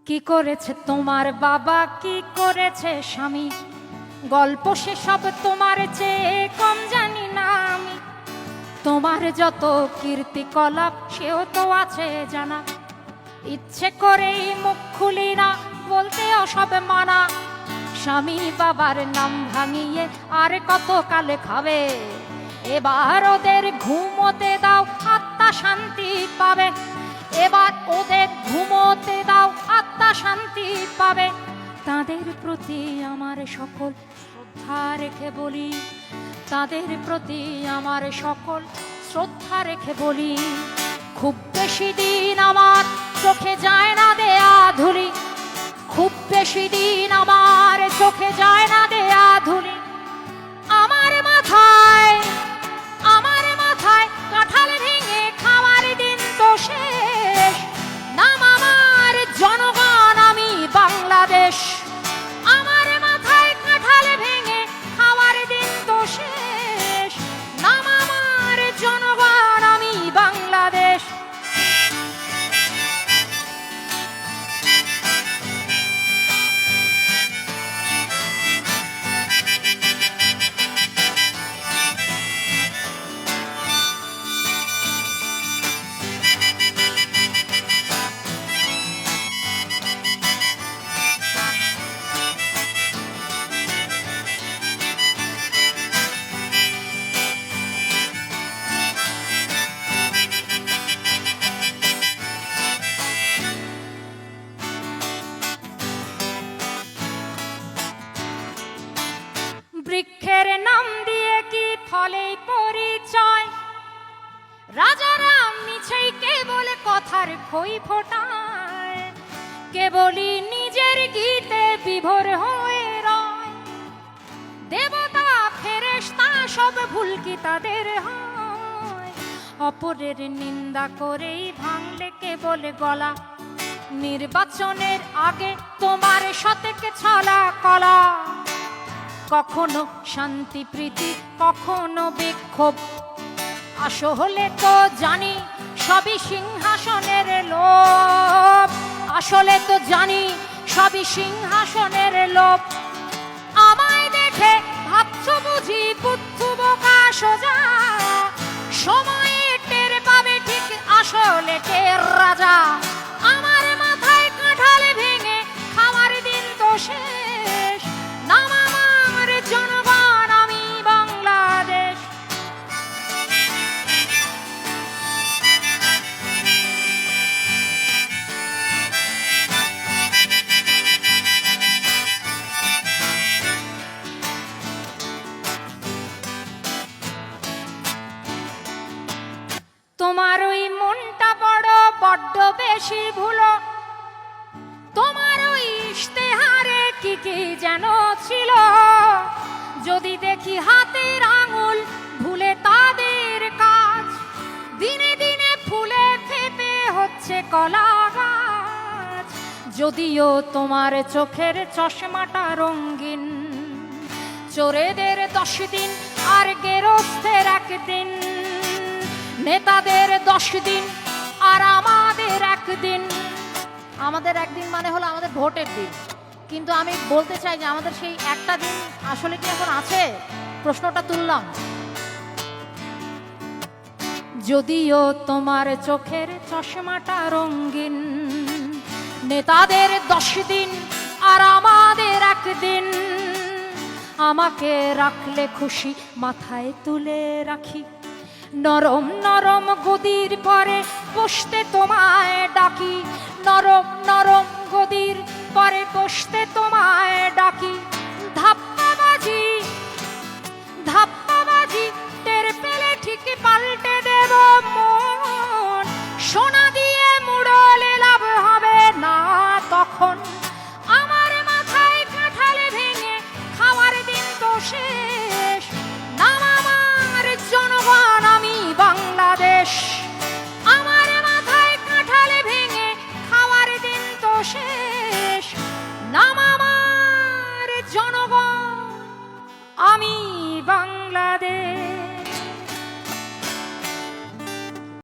কি করেছে তোমার বাবা, কি করেছে স্বামী, গল্প সেসব তোমার চেয়ে কম জানি না আমি। তোমার যত কীর্তিকলাপ সেও তো আছে জানা, ইচ্ছে করেই মুখ খুলি না, বলতেও সব মানা। স্বামী বাবার নাম ভাঙিয়ে আর কত কালে খাবে, এবার ওদের ঘুমোতে দাও, আত্মা শান্তি পাবে। এবার ওদের ঘুমোতে দাও, আত্মা শান্তি পাবে। তাদের প্রতি আমার সকল শ্রদ্ধা রেখে বলি, তাদের প্রতি আমার সকল শ্রদ্ধা রেখে বলি, খুব বেশি দিন আমার চোখে যায় না দেয়া ধুলি, খুব বেশি দিন আমার চোখে যায় না দেয়া ধুলি। আমার মাথায় কাঁঠাল ভেঙে খাওয়ার দিন তো শেষ, নাম আমার জনগণ, আমি বাংলাদেশ। আমার মাথায় কাঁঠাল ভেঙে খাওয়ার দিন তো শেষ, নাম আমার জনগণ, আমি বাংলাদেশ। বৃক্ষের নাম দিয়ে কি ফলেই পরিচয়, রাজারা মিছেই কেবল কথার খই ফোটায়, কেবলই নিজের গীতে বিভোর হয়ে রয়। দেবতা ফেরেশতা সব ভুল কি তাদের হয়, অপরের নিন্দা করেই ভাঙলে কেবল গলা। নির্বাচনের আগে তোমার সতেকে ছলা কলা, কখনো শান্তি প্রীতি, কখনো বিক্ষোভ। আসলে তো জানি সবই সিংহাসনের লোভ, আসলে তো জানি সবই সিংহাসনের লোভ। আমায় দেখে ভাবছো বুঝি বুদ্ধু বোকা সোজা, সময়ে টের পাবে ঠিক আসলে টের রাজা। আমার মাথায় কাঁঠাল ভেঙে খাওয়ার দিন তো শেষ, নাম আমার জনগণ, আমি বাংলাদেশ। তোমার ওই মনটা বড্ড বেশি ভুলো, তোমার ওই ইশতেহারে কি কি যেন ছিল। যদি দেখি হাতের আঙুল ভুলে তাদের কাজ, দিনে দিনে ফুলে ফেপে হচ্ছে কলা গাছ। যদিও তোমার চোখের চশমাটা রঙিন, চোরেদের 10 দিন আর গেরস্থের 1 দিন, নেতাদের 10 দিন আর আমাদের 1 দিন। আমাদের 1 দিন মানে হলো আমাদের ভোটের দিন, কিন্তু আমি বলতে চাই যে আমাদের সেই একটা দিন আসলে কি এখন আছে? প্রশ্নটা তুললাম। যদিও তোমার চোখের চশমাটা রঙিন, নেতাদের 10 দিন আর আমাদের 1 দিন। আমাকে রাখলে খুশি, মাথায় তুলে রাখি, নরম নরম গদির পরে বসতে তোমায় ডাকি, নরম নরম গদির পরে বসতে তোমায় ডাকি। ধাপ্পাবাজি ধাপ্পাবাজি টের পেলে ঠিক পাল্টে দেব মন, সোনা দিয়ে মুড়লে লাভ হবে না তখন।